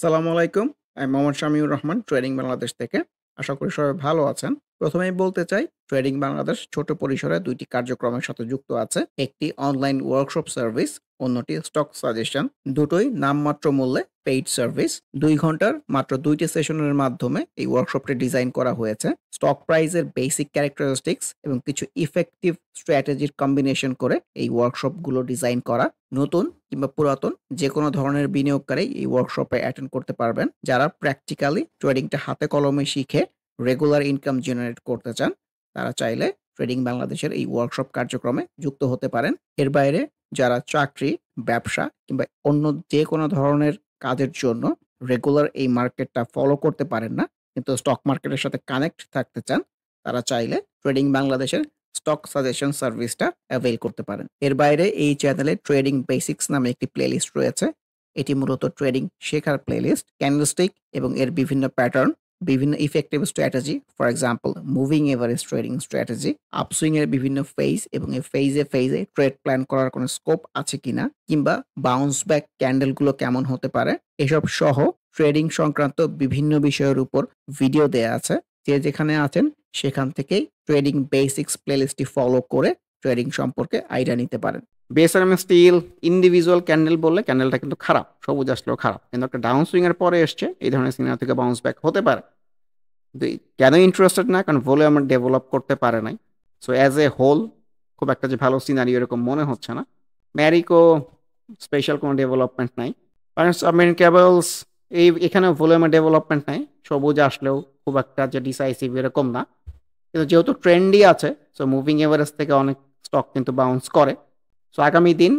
আসসালামু আলাইকুম। আমি মোহাম্মদ শামিউর রহমান ট্রেডিং বাংলাদেশ থেকে। আশা করি সবাই ভালো আছেন। ১ম এই বলতে চাই ট্রেডিং বাংলাদেশ ছোট পরিসরে ২ টি কার্যক্রমের সাথে যুক্ত আছে। একটি অনলাইন ওয়ার্কশপ সার্ভিস, অন্যটি স্টক সাজেশন। দুটোই নামমাত্র মূল্যে পেইড সার্ভিস। ২ ঘন্টার মাত্র ২ টি সেশনের মাধ্যমে এই ওয়ার্কশপটি ডিজাইন করা হয়েছে। স্টক প্রাইসের বেসিক ক্যারেক্টারিস্টিক্স এবং কিছু ইফেক্টিভ স্ট্র্যাটেজির কম্বিনেশন করে এই ওয়ার্কশপগুলো ডিজাইন করা। নতুন কিংবা পুরাতন যেকোনো ধরনের বিনিয়োগকারী এই ওয়ার্কশপে অ্যাটেন্ড করতে পারবেন। যারা প্র্যাকটিক্যালি ট্রেডিংটা হাতে কলমে শিখে রেগুলার ইনকাম জেনারেট করতে চান, তারা চাইলে ট্রেডিং বাংলাদেশের এই ওয়ার্কশপ কার্যক্রমে যুক্ত হতে পারেন। এর বাইরে যারা চাকরি, ব্যবসা কিংবা অন্য যেকোনো ধরনের কাজের জন্য রেগুলার এই মার্কেটটা ফলো করতে পারেন না, কিন্তু স্টক মার্কেটের সাথে কানেক্ট থাকতে চান, তারা চাইলে ট্রেডিং বাংলাদেশের স্টক সাজেশন সার্ভিসটা অ্যাভেইল করতে পারেন। এর বাইরে এই চ্যানেলে ট্রেডিং বেসিক্স নামে একটি প্লেলিস্ট রয়েছে। এটি মূলত ট্রেডিং শেখার প্লেলিস্ট। ক্যান্ডেলস্টিক এবং এর বিভিন্ন প্যাটার্ন, বিভিন্ন effective strategy, for example moving average trading strategy, upswing এর বিভিন্ন ফেজ এবং এই ফেজে ট্রেড প্ল্যান করার কোনো স্কোপ আছে কিনা, কিংবা বাউন্স ব্যাক ক্যান্ডেলগুলো কেমন হতে পারে, এসব সহ ট্রেডিং সংক্রান্ত বিভিন্ন বিষয়ের উপর ভিডিও দেয়া আছে। যে যেখানে আছেন সেখান থেকেই ট্রেডিং বেসিক্স প্লেলিস্টটি ফলো করে ট্রেডিং সম্পর্কে আইডিয়া নিতে পারেন। বেসারাম স্টিল ইন্ডিভিজুয়াল ক্যান্ডেল বললে ক্যান্ডেলটা কিন্তু খারাপ, সবুজ আসলেও খারাপ, কিন্তু একটা ডাউন সুইং এর পরে এসছে, এই ধরনের সিনারি থেকে বাউন্স ব্যাক হতে পারে। কিন্তু কেন ইন্টারেস্টেড না? কারণ ভলিউম ডেভেলপ করতে পারে নাই। সো অ্যাজ এ হোল খুব একটা যে ভালো সিনারি এরকম মনে হচ্ছে না। ম্যারিকো স্পেশাল কোনো ডেভেলপমেন্ট নাই। সাবমেরিন কেবলস এখানে ভলিউমের ডেভেলপমেন্ট নাই, সবুজ আসলেও খুব একটা যে ডিসাইসিভ এরকম না। কিন্তু যেহেতু ট্রেন্ডই আছে, সো মুভিং এভারেজ থেকে অনেক স্টক কিন্তু বাউন্স করে। সো আগামী দিন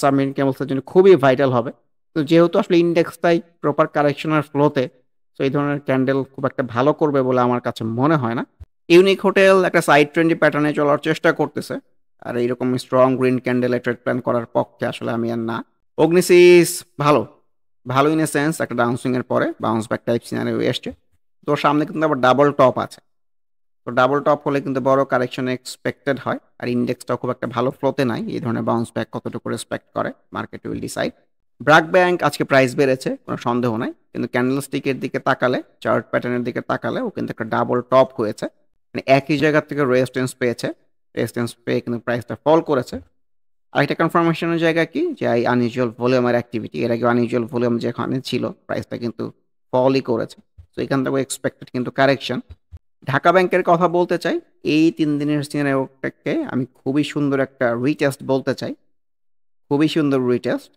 সাবমেরিন কেবলসের জন্য খুবই ভাইটাল হবে। তো যেহেতু আসলে ইন্ডেক্সটাই প্রপার কারেকশনের ফ্লোতে, সো এই ধরনের ক্যান্ডেল খুব একটা ভালো করবে বলে আমার কাছে মনে হয় না। ইউনিক হোটেল একটা সাইড ট্রেন্ডি প্যাটার্নে চলার চেষ্টা করতেছে, আর এইরকম স্ট্রং গ্রিন ক্যান্ডেলে ট্রেড প্ল্যান করার পক্ষে আসলে আমি আর না। অগ্নিসিস ভালো, ভালো ইন এ সেন্স একটা ডাউনসুইং এর পরে বাউন্স ব্যাক টাইপ সিনারিও এসছে। তোর সামনে কিন্তু আবার ডাবল টপ আছে। তো ডাবল টপ হলে কিন্তু বড় কারেকশন এক্সপেক্টেড হয়, আর ইন্ডেক্সটাও খুব একটা ভালো ফ্লোতে নাই। এই ধরনের বাউন্স ব্যাক কতটুকু রেসপেক্ট করে market will decide. BRAC bank আজকে প্রাইস বেড়েছে, কোনো সন্দেহ নাই, কিন্তু ক্যান্ডেল স্টিকের দিকে তাকালে, চার্ট প্যাটার্নের দিকে তাকালে ও কিন্তু একটা ডাবল টপ হয়েছে, মানে একই জায়গা থেকে রেজিস্ট্যান্স পেয়েছে। রেজিস্ট্যান্স পেয়ে কিন্তু প্রাইসটা ফল করেছে। আরেকটা কনফার্মেশনের জায়গা কি, যে এই আনইউজুয়াল ভলিউমের অ্যাক্টিভিটি, এর আগে আনইউজুয়াল ভলিউম যেখানে ছিল প্রাইসটা কিন্তু ফলই করেছে। তো এখান থেকে এক্সপেক্টেড কিন্তু কারেকশন। ঢাকা ব্যাংকের কথা বলতে চাই, এই ৩ দিনের সিনারিওটাকে আমি খুবই সুন্দর একটা রিটেস্ট বলতে চাই, খুবই সুন্দর রিটেস্ট।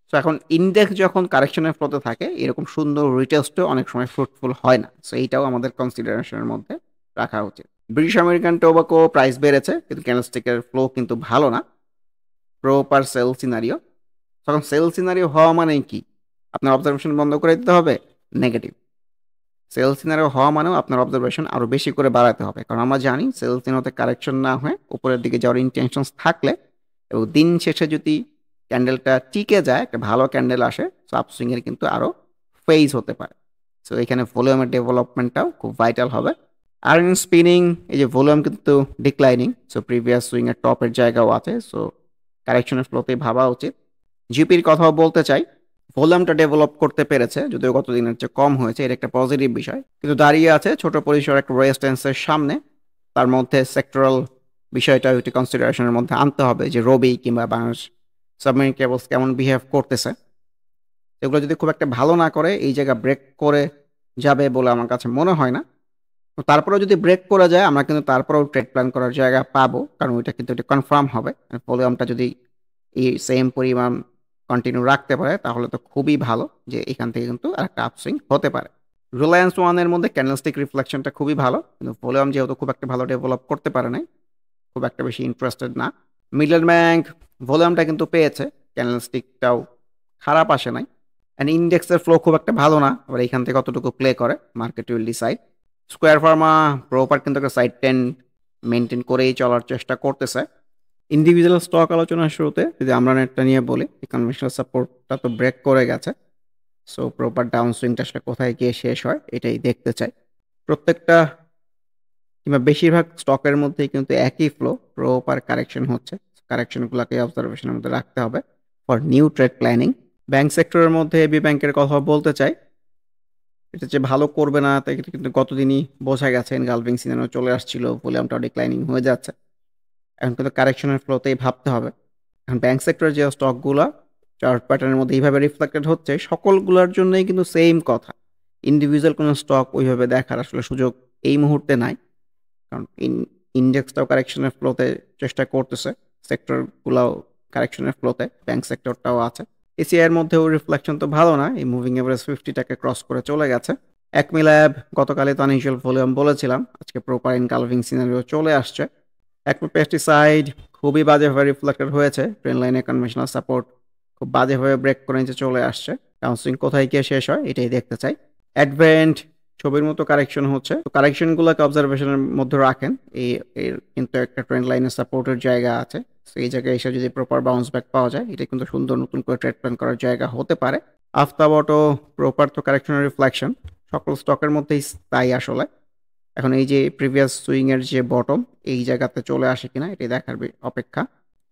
সো এখন ইন্ডেক্স যখন কারেকশনের ফ্লোতে থাকে, এরকম সুন্দর রিটেস্টও অনেক সময় ফ্রুটফুল হয় না। সো এইটাও আমাদের কনসিডারেশনের মধ্যে রাখা উচিত। ব্রিটিশ আমেরিকান টোবাকো প্রাইস বেড়েছে, কিন্তু ক্যান্ডেলস্টিকের ফ্লো কিন্তু ভালো না। প্রপার সেল সিনারিও, তখন সেল সিনারিও হওয়া মানে কি? আপনার অবজারভেশন বন্ধ করে দিতে হবে? নেগেটিভ। সেল সিনারিও হওয়া মানেও আপনার অবজারভেশন আরও বেশি করে বাড়াতে হবে, কারণ আমরা জানি সেল সিনারিওতে কারেকশন না হয়ে উপরের দিকে যাওয়ার ইন্টেনশনস থাকলে এবং দিন শেষে যদি ক্যান্ডেলটা টিকে যায়, একটা ভালো ক্যান্ডেল আসে, সো আপসুইংয়ের কিন্তু আরও ফেজ হতে পারে। সো এখানে ভলিউমের ডেভেলপমেন্টটাও খুব ভাইটাল হবে। আর ইন স্পিনিং, এই যে ভলিউম কিন্তু ডিক্লাইনিং, সো প্রিভিয়াস সুইংয়ের টপের জায়গাও আছে, সো কারেকশনের ফ্লোতে ভাবা উচিত। জিপির কথাও বলতে চাই, ভলিউমটা ডেভেলপ করতে পেরেছে, যদিও গত দিনের চেয়ে কম হয়েছে, এটা একটা পজিটিভ বিষয়, কিন্তু দাঁড়িয়ে আছে ছোট পরিসর একটা রেজিস্ট্যান্সের সামনে। তার মধ্যে সেক্টরাল বিষয়টা একটি কনসিডারেশনের মধ্যে আনতে হবে, যে রবি কিংবা বাংলাদেশ সাবমেরিন কেবলস কেমন বিহেভ করতেছে। এগুলো যদি খুব একটা ভালো না করে এই জায়গা ব্রেক করে যাবে বলে আমার কাছে মনে হয় না। তারপরেও যদি ব্রেক করে যায়, আমরা কিন্তু তারপরেও ট্রেড প্ল্যান করার জায়গা পাবো, কারণ ওইটা কিন্তু এটা কনফার্ম হবে। ভলিউমটা যদি এই সেম পরিমাণ কন্টিনিউ রাখতে পারে, তাহলে তো খুবই ভালো, যে এখান থেকে কিন্তু আরেকটা আপসুইং হতে পারে। রিলায়েন্স ওয়ানের মধ্যে ক্যান্ডেলস্টিক রিফ্লেকশনটা খুবই ভালো, কিন্তু ভলিউম যেহেতু খুব একটা ভালো ডেভেলপ করতে পারে নাই, খুব একটা বেশি ইন্টারেস্টেড না। মিডল্যান্ড ব্যাংক ভলিউমটা কিন্তু পেয়েছে, ক্যান্ডেলস্টিকটাও খারাপ আসে নাই। অ্যান্ড ইন্ডেক্সের ফ্লো খুব একটা ভালো না, আবার এখান থেকে কতটুকু প্লে করে market will decide. Square Pharma proper কিন্তু একটা সাইড টেন মেনটেন করেই চলার চেষ্টা করতেছে। ইন্ডিভিজুয়াল স্টক আলোচনার শুরুতে যদি আমরা একটা নিয়ে বলি, এই কনভেনশনাল সাপোর্টটা তো ব্রেক করে গেছে, সো প্রপার ডাউন সুইংটা আসলে কোথায় গিয়ে শেষ হয় এটাই দেখতে চাই। প্রত্যেকটা কিংবা বেশিরভাগ স্টকের মধ্যেই কিন্তু একই ফ্লো, প্রপার কারেকশন হচ্ছে। কারেকশনগুলোকে অবজারভেশনের মধ্যে রাখতে হবে for new trade planning. Bank সেক্টরের মধ্যে এবি ব্যাংকের কথা বলতে চাই। এটা যে ভালো করবে না তা কিন্তু গতদিনই বোঝা গেছে। এনগালফিং সিনারিও চলে আসছিল, ভলিউমটাও ডিক্লাইনিং হয়ে যাচ্ছে। এখন কিন্তু কারেকশনের ফ্লোতেই ভাবতে হবে। এখন ব্যাংক সেক্টরের যে স্টকগুলা চার্ট প্যাটার্নের মধ্যে এইভাবে রিফ্লেক্টেড হচ্ছে, সকলগুলোর জন্যই কিন্তু সেম কথা। ইন্ডিভিজুয়াল কোনো স্টক ওইভাবে দেখার আসলে সুযোগ এই মুহূর্তে নাই। কারণ ইন্ডেক্সটাও কারেকশনের ফ্লোতে চেষ্টা করতেছে। সেক্টরগুলাও কারেকশনের ফ্লোতে, ব্যাংক সেক্টরটাও আছে। এসিআইয়ের মধ্যেও রিফ্লেকশন তো ভালো না। এই মুভিং এভারেজ 50 টাকে ক্রস করে চলে গেছে। অ্যাকমি ল্যাব গতকালই তো আনইউজুয়াল ভলিউম বলেছিলাম। আজকে প্রপার এনগালফিং সিনারিও চলে আসছে। অ্যাকমি পেস্টিসাইড খুবই বাজেভাবে রিফ্লেক্টেড হয়েছে। ট্রেন্ড লাইনে কনভেনশনাল সাপোর্ট খুব বাজেভাবে ব্রেক করে নিচে চলে আসছে। কাউন্সিলিং কোথায় গিয়ে শেষ হয় এটাই দেখতে চাই। অ্যাডভেন্ট ছবির মতো কারেকশন হচ্ছে। তো কারেকশনগুলোকে অবজারভেশনের মধ্যে রাখেন। এর কিন্তু একটা ট্রেন্ড লাইনের সাপোর্টের জায়গা আছে। সেই জায়গায় এসে যদি প্রপার বাউন্স ব্যাক পাওয়া যায়, এটা কিন্তু সুন্দর নতুন করে ট্রেড প্ল্যান করার জায়গা হতে পারে। আফতাব অটো প্রপার তো কারেকশনের রিফ্লেকশন, সকল স্টকের মধ্যেই তাই আসলে। এখন এই যে প্রিভিয়াস সুইং এর যে বটম, এই জায়গাতে চলে আসে কিনা এটাই দেখার অপেক্ষা।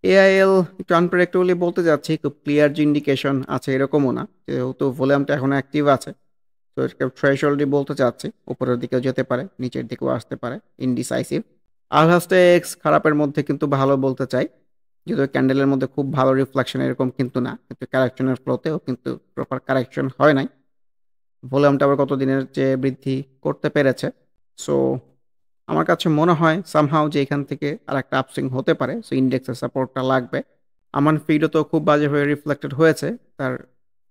এআইএল একটু আনপ্রেডিক্টেবলি বলতে যাচ্ছি, খুব ক্লিয়ার যে ইন্ডিকেশন আছে এরকমও না, যেহেতু ভলিউমটা এখন অ্যাক্টিভ আছে। তো এটাকে থ্রেশহোল্ডই বলতে চাচ্ছি। উপরের দিকেও যেতে পারে, নিচের দিকেও আসতে পারে, ইনডিসাইসিভ। আলহাস্টেক্স খারাপের মধ্যে কিন্তু ভালো বলতে চাই, যেহেতু ক্যান্ডেলের মধ্যে খুব ভালো রিফ্লেকশন এরকম কিন্তু না, কিন্তু কারেকশনের ফ্লোতেও কিন্তু প্রপার কারেকশন হয় নাই। ভলিউমটা আবার কতদিনের চেয়ে বৃদ্ধি করতে পেরেছে। সো আমার কাছে মনে হয় সামহাউ যে এখান থেকে আর একটা আপসুইং হতে পারে। সো ইন্ডেক্সের সাপোর্টটা লাগবে। আমান ফিডও তো খুব বাজেভাবে রিফ্লেক্টেড হয়েছে। তার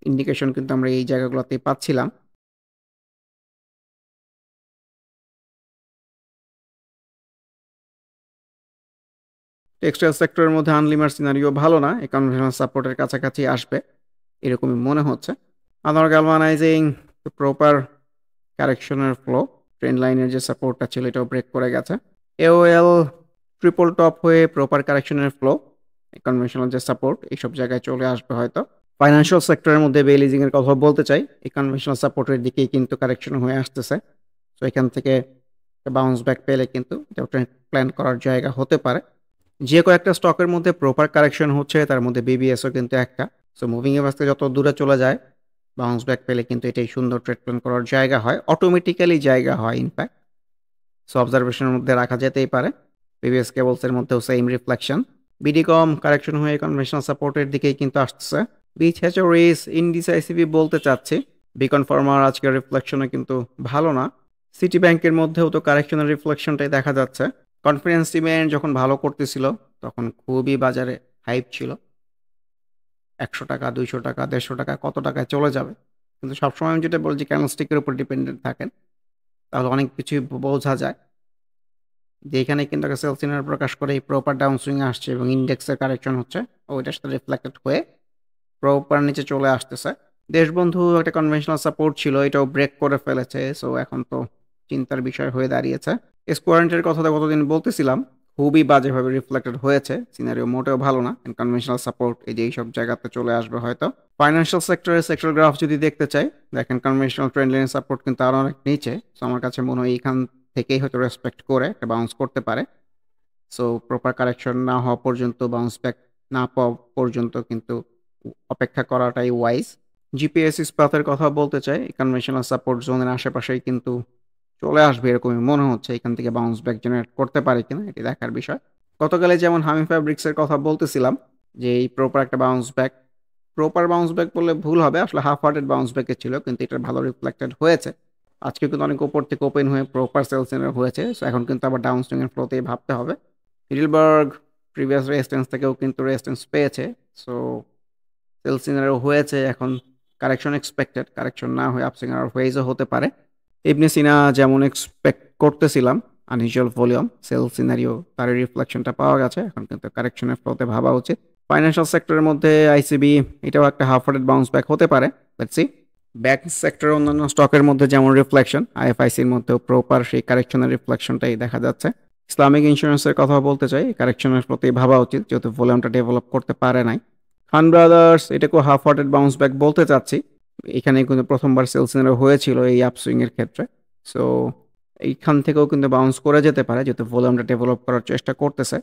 ইন্ডিকেশন কিন্তু আমরা এই জায়গাগুলোতেই পাচ্ছিলাম। টেক্সটাইল সেক্টরের মধ্যে আনলিমার সিনারিও ভালো না। এই কনভেনশনাল সাপোর্টের কাছাকাছি আসবে এরকমই মনে হচ্ছে। আদার গ্যালভানাইজিং প্রপার কারেকশনের ফ্লো, ট্রেন্ড লাইনের যে সাপোর্টটা ছিল এটাও ব্রেক করে গেছে। এওএল ট্রিপল টপ হয়ে প্রপার কারেকশনের ফ্লো, কনভেনশনাল যে সাপোর্ট এইসব জায়গায় চলে আসবে হয়তো। ফাইন্যান্সিয়াল সেক্টরের মধ্যে বেলিজিং এর কথা বলতে চাই। এই কনভেনশনাল সাপোর্টের দিকেই কিন্তু কারেকশন হয়ে আসতেছে। তো এখান থেকে বাউন্স ব্যাক পেলে কিন্তু এটা প্ল্যান করার জায়গা হতে পারে। যে কয়েকটা স্টকের মধ্যে প্রপার কারেকশন হচ্ছে তার মধ্যে বিবিএসও কিন্তু একটা। সো মুভিং এভারেজ থেকে যত দূরে চলে যায়, বাউন্স ব্যাক পেলে কিন্তু এটাই সুন্দর ট্রেড প্ল্যান করার জায়গা হয়, অটোমেটিক্যালি জায়গা হয় ইনফ্যাক্ট। সো অবজারভেশনের মধ্যে রাখা যেতেই পারে। বিবিএস কেবলসের মধ্যেও সেম রিফ্লেকশন। বিডিকম কারেকশন হয়ে কনভেনশনাল সাপোর্টের দিকেই কিন্তু আসতেছে। বিচ হ্যাচারিস ইনডিসাইসিভই বলতে চাচ্ছি। বিকন ফার্মার আজকের রিফ্লেকশনে কিন্তু ভালো না। সিটি ব্যাংকের মধ্যেও তো কারেকশনের রিফ্লেকশনটাই দেখা যাচ্ছে। কনফিডেন্স ডিমেন্ড যখন ভালো করতেছিল তখন খুবই বাজারে হাইপ ছিল। ১০০ টাকা, ২০০ টাকা, ১৫০ টাকা, কত টাকায় চলে যাবে। কিন্তু সবসময় আমি যেটা বলছি, ক্যান্ডেলস্টিকের উপর ডিপেন্ডেন্ট থাকেন, তাহলে অনেক কিছুই বোঝা যায় যে এখানে কিন্তু একটা সেল সিগন্যাল প্রকাশ করে এই প্রপার ডাউন সুইং আসছে এবং ইন্ডেক্সের কারেকশন হচ্ছে, ওইটার সাথে রিফ্লেক্টেড হয়ে প্রপার নিচে চলে আসতেছে। দেশবন্ধু একটা কনভেনশনাল সাপোর্ট ছিল, এটাও ব্রেক করে ফেলেছে। সো এখন তো চিন্তার বিষয় হয়ে দাঁড়িয়েছে। স্কোয়ারেন্টের কথা তো গতদিন বলতেছিলাম, খুবই বাজেভাবে রিফ্লেক্টেড হয়েছে। সিনারিও মোটেও ভালো না। কনভেনশনাল সাপোর্ট এই যে এইসব জায়গাতে চলে আসবে হয়তো। ফাইন্যান্সিয়াল সেক্টরের সেক্টর গ্রাফ যদি দেখতে চাই, দেখেন কনভেনশনাল ট্রেন্ড লাইনের সাপোর্ট কিন্তু আরও অনেক নিচে। সো আমার কাছে মনে হয় এইখান থেকেই হয়তো রেসপেক্ট করে একটা বাউন্স করতে পারে। সো প্রপার কারেকশন না হওয়া পর্যন্ত, বাউন্স ব্যাক না পাওয়া পর্যন্ত কিন্তু অপেক্ষা করাটাই ওয়াইজ। জিপিএস ইস্পাতের কথা বলতে চাই, কনভেনশনাল সাপোর্ট জোনের আশেপাশেই কিন্তু চলে আসবে এরকমই মনে হচ্ছে। এখান থেকে বাউন্স ব্যাক জেনারেট করতে পারে কিনা এটি দেখার বিষয়। গতকালে যেমন হামি ফ্যাব্রিক্সের কথা বলতেছিলাম যে এই প্রপার একটা bounce back, proper bounce back বললে ভুল হবে, আসলে হাফ হার্টেড বাউন্স ব্যাকে ছিল, কিন্তু এটা ভালো রিফ্লেক্টেড হয়েছে। আজকে কিন্তু অনেক উপর থেকে ওপেন হয়ে প্রপার সেলস হয়েছে। সো এখন কিন্তু আবার ডাউন সুইং এর ফ্লোতেই ভাবতে হবে। হিডেলবার্গ প্রিভিয়াস রেজিস্ট্যান্স থেকেও কিন্তু রেজিস্ট্যান্স পেয়েছে। সো সেল সিনারিও হয়েছে, এখন কারেকশন এক্সপেক্টেড, কারেকশন না হয়ে আপসুইং আর ওয়েজও হতে পারে। ইবনে সিনা যেমন এক্সপেক্ট করতেছিলাম, আনইউজুয়াল ভলিউম, সেল সিনারিও তার রিফ্লেকশনটা পাওয়া গেছে। এখন কিন্তু কারেকশনের ফ্লোতে ভাবা উচিত। ফাইন্যান্সিয়াল সেক্টরের মধ্যে আইসিবি এটাও একটা হাফ হার্টেড বাউন্স ব্যাক হতে পারে। Let's see. ব্যাংক সেক্টরের অন্যান্য স্টকের মধ্যে যেমন রিফ্লেকশন, আইএফআইসির মধ্যেও প্রপার সেই কারেকশনের রিফ্লেকশনটাই দেখা যাচ্ছে। ইসলামিক ইন্স্যুরেন্সের কথা বলতে চাই, কারেকশনের প্রতি ভাবা উচিত যেহেতু ভলিউমটা ডেভেলপ করতে পারে নাই। খান ব্রাদার্স এটাকেও হাফ হার্টেড বাউন্স ব্যাক বলতে চাচ্ছি। এখানে কিন্তু প্রথমবার সেল সিনারিও হয়েছিল এই আপসুইং এর ক্ষেত্রে। সো এইখান থেকেও কিন্তু বাউন্স করে যেতে পারে যেহেতু ভলিউমটা ডেভেলপ করার চেষ্টা করতেছে।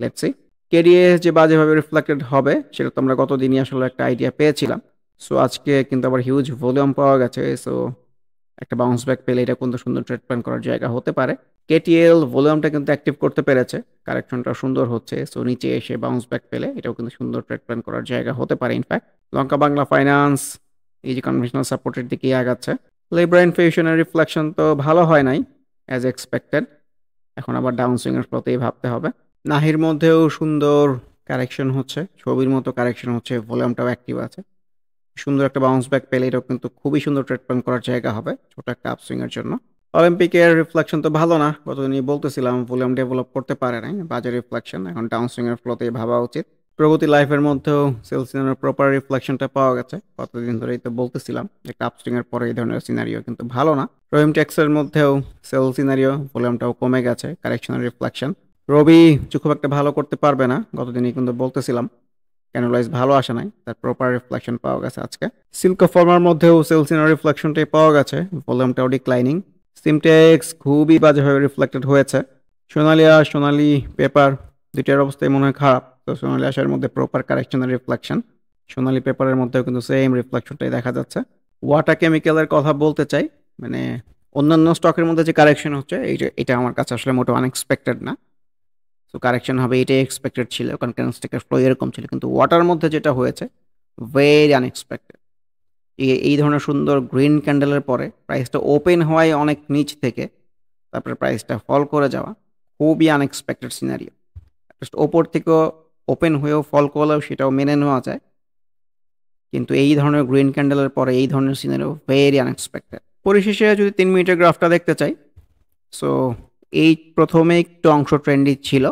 Let's see. কেডিএস যে বাজেভাবে রিফ্লেক্টেড হবে সেটা তো আমরা গতদিনই আসলে একটা আইডিয়া পেয়েছিলাম। সো আজকে কিন্তু আবার হিউজ ভলিউম পাওয়া গেছে। সো একটা বাউন্স ব্যাক পেলে এটা কিন্তু সুন্দর ট্রেড প্ল্যান করার জায়গা হতে পারে। কেটিএল ভলিউমটা কিন্তু অ্যাক্টিভ করতে পেরেছে। কারেকশনটা সুন্দর হচ্ছে। সো নিচে এসে বাউন্স ব্যাক পেলে এটাও কিন্তু সুন্দর ট্রেড প্ল্যান করার জায়গা হতে পারে ইনফ্যাক্ট। লঙ্কা বাংলা ফাইন্যান্স এই যে কনভেনশনাল সাপোর্টের দিকেই আগাচ্ছে। লিব্রা ইনফ্লেশনের রিফ্লেকশন তো ভালো হয় নাই অ্যাজ এক্সপেক্টেড। এখন আবার ডাউন সুইং এর প্রতিই ভাবতে হবে। নাহির মধ্যেও সুন্দর কারেকশন হচ্ছে। ছবির মতো কারেকশন হচ্ছে। ভলিউমটাও অ্যাক্টিভ আছে। সুন্দর একটা বাউন্স ব্যাক পেলে এটাও কিন্তু খুবই সুন্দর ট্রেড প্ল্যান করার জায়গা হবে ছোট একটা আপসুইং এর জন্য। অলিম্পিকের রিফ্লেকশন তো ভালো না, গতদিনই বলতেছিলাম ভলিউম ডেভেলপ করতে পারে নাই, বাজে রিফ্লেকশন। এখন ডাউন সুইং এর ফ্লোতেই ভাবা উচিত। প্রগতি লাইফের মধ্যেও সেলসিনার প্রপার রিফ্লেকশনটা পাওয়া গেছে। কতদিন ধরেই তো বলতেছিলাম একটা আপসুইং এর পরে এই ধরনের সিনারিও কিন্তু ভালো না। রহিম টেক্সের মধ্যেও সেল সিনারিও ভলিউমটাও কমে গেছে, কারেকশনাল রিফ্লেকশন। রবি খুব একটা ভালো করতে পারবে না, গতদিনই কিন্তু বলতেছিলাম। ক্যানোলাইজ ভালো আসে নাই, তার প্রপার রিফ্লেকশন পাওয়া গেছে আজকে। সিল্ক ফর্মার মধ্যেও সেলসিনার রিফ্লেকশনটাই পাওয়া গেছে, ভলিউমটাও ডিক্লাইনিং। সিমটেক্স খুবই বাজেভাবে রিফ্লেক্টেড হয়েছে। সোনালি পেপার দুইটার অবস্থায় মনে হয় খারাপ। তো সোনালি আসার মধ্যে প্রপার কারেকশনাল রিফ্লেকশন, সোনালি পেপারের মধ্যেও কিন্তু সেম রিফ্লেকশনটাই দেখা যাচ্ছে। ওয়াটার কেমিক্যালের কথা বলতে চাই, মানে অন্যান্য স্টকের মধ্যে যে কারেকশন হচ্ছে এটা আমার কাছে আসলে মোটেও আনএক্সপেক্টেড না। সো কারেকশন হবে এটাই এক্সপেক্টেড ছিল, কারণ ক্যান্ডেলস্টিকের ফ্লো এরকম ছিল। কিন্তু ওয়াটার মধ্যে যেটা হয়েছে ভেরি আনএক্সপেক্টেড। এই ধরনের সুন্দর গ্রিন ক্যান্ডেলের পরে প্রাইসটা ওপেন হওয়ায় অনেক নিচ থেকে তারপরে প্রাইসটা ফল করে যাওয়া খুবই আনএক্সপেক্টেড সিনারিও। জাস্ট ওপর থেকেও ওপেন হয়েও ফল করলেও সেটাও মেনে নেওয়া যায়, কিন্তু এই ধরনের গ্রিন ক্যান্ডেলের পরে এই ধরনের সিনারিও ভেরি আনএক্সপেক্টেড। পরিশেষে যদি 3 মিনিটের গ্রাফটা দেখতে চাই, সো এই প্রথমে একটু অংশ ট্রেন্ডি ছিল,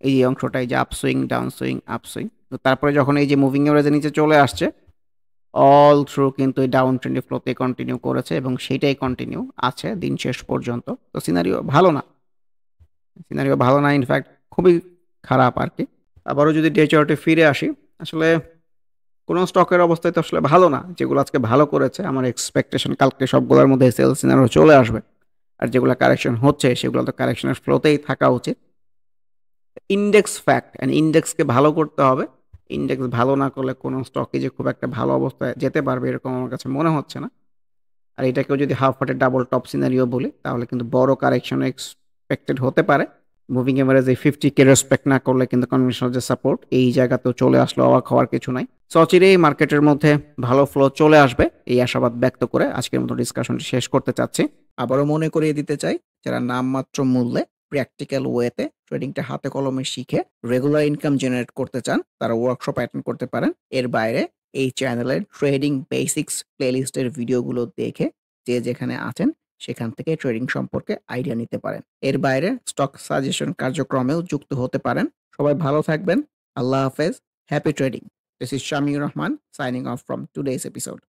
এই অংশটাই যে আপসুইং ডাউন সুইং আপসুইং। তো তারপরে যখন এই যে মুভিং এভারেজের নিচে চলে আসছে, অল থ্রু কিন্তু এই ডাউন ট্রেন্ডি ফ্লোতে কন্টিনিউ করেছে এবং সেইটাই কন্টিনিউ আছে দিন শেষ পর্যন্ত। তো সিনারিও ভালো না, ইনফ্যাক্ট খুবই খারাপ আর কি। আবারও যদি ডে চার্টে ফিরে আসি, আসলে কোনো স্টকের অবস্থায় তো আসলে ভালো না। যেগুলো আজকে ভালো করেছে আমার এক্সপেকটেশন কালকে সবগুলোর মধ্যে সেল সিনারিও চলে আসবে, আর যেগুলো কারেকশন হচ্ছে সেগুলো তো কারেকশনের ফ্লোতেই থাকা উচিত। ইন্ডেক্স ফ্যাক্ট অ্যান্ড ইন্ডেক্সকে ভালো করতে হবে। ইন্ডেক্স ভালো না করলে কোনো স্টকে যে খুব একটা ভালো অবস্থায় যেতে পারবে এরকম আমার কাছে মনে হচ্ছে না। আর এটাকেও যদি হাফ হার্টের ডাবল টপ সিনারিও বলি, তাহলে কিন্তু বড় কারেকশন এক্সপেক্টেড হতে পারে। মুভিং এভারেজ এই 50K রেসপেক্ট না করলে কিন্তু কনভেনশনাল যে সাপোর্ট এই জায়গাতেও চলে আসলো, অবাক হওয়ার কিছু নাই। সো অচিরেই মার্কেটের মধ্যে ভালো ফ্লো চলে আসবে এই আশাবাদ ব্যক্ত করে আজকের মতো ডিসকাশনটি শেষ করতে চাচ্ছি। আবারও মনে করিয়ে দিতে চাই, যারা নামমাত্র মূল্যে প্র্যাকটিক্যাল ওয়েতে ট্রেডিংটা হাতে কলমে শিখে রেগুলার ইনকাম জেনারেট করতে চান, তারা ওয়ার্কশপ অ্যাটেন্ড করতে পারেন। এর বাইরে এই চ্যানেলের ট্রেডিং বেসিক্স প্লেলিস্টের ভিডিওগুলো দেখে যে যেখানে আছেন সেখান থেকে ট্রেডিং সম্পর্কে আইডিয়া নিতে পারেন। এর বাইরে স্টক সাজেশন কার্যক্রমেও যুক্ত হতে পারেন। সবাই ভালো থাকবেন। আল্লাহ হাফেজ। Happy trading. This is Shamiur Rahman signing off from today's episode.